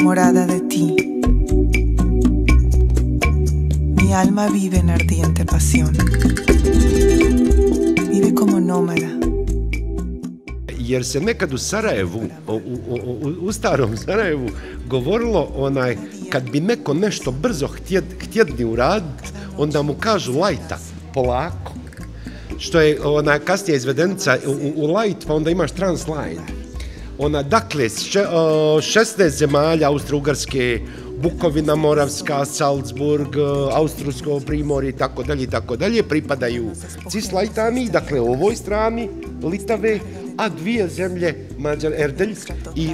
enamorada de ti. Mi alma vive en ardiente pasión. Vive como nómada. Jer se nekad u Sarajevu, u starom Sarajevu, govorilo kad bi neko nešto brzo htjedni uraditi, onda mu kažu lajta, polako. Što je kasnije izvedenica u light, pa onda imaš transline. Dakle, 16 zemalja, Austro-Ugarske, Bukovina, Moravska, Salzburg, Austrijsko primorje i tako dalje, pripadaju Cislajtani, dakle ovoj strani Litave, a dvije zemlje, Mađar, Erdelj i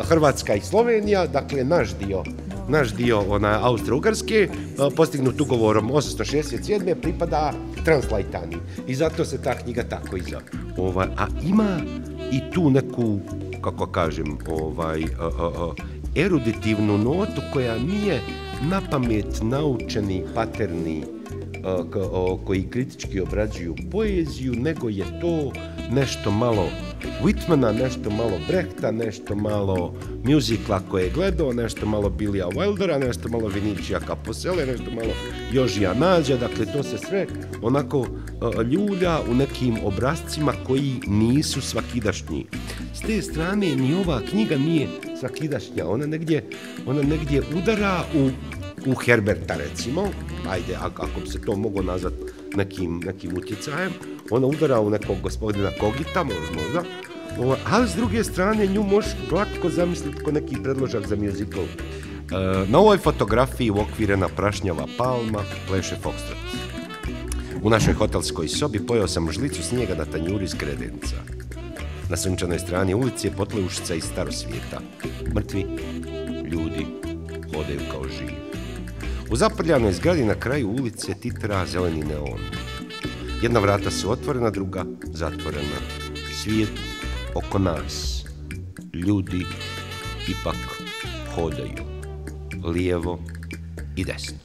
Hrvatska i Slovenija, dakle naš dio Austro-Ugarske, postignut ugovorom 867. pripada Translajtani. I zato se ta knjiga tako i zove. A ima i tu neku, kako kažem, eruditivnu notu koja nije na pamet naučeni paterni koji kritički obrađuju poeziju, nego je to nešto malo Whitmana, nešto malo Brechta, nešto malo muzikla koje je gledao, nešto malo Billija Wildera, nešto malo Vinicija Caposele, nešto malo Jožija Nađa, dakle to se sve onako ljulja u nekim obrascima koji nisu svakidašnji. S te strane ni ova knjiga nije svakidašnja, ona negdje udara u Herberta, recimo, ajde, ako bi se to moglo nazvati nekim utjecajem, ona udara u nekog gospodina Kogita, možda, ali s druge strane nju možeš glatko zamisliti kao neki predložak za musical. Na ovoj fotografiji uokvirena prašnjava palma pleše foxtrot. U našoj hotelskoj sobi pojeo sam žlicu snijega na tanjuru iz kredenca. Na sunčanoj strani ulici je potleušica iz starosvijeta. Mrtvi ljudi hodaju kao živi. U zaprljanoj zgradi na kraju ulice titra zeleni neon. Jedna vrata su otvorena, druga zatvorena. Svijet oko nas. Ljudi ipak hodaju. Lijevo i desno.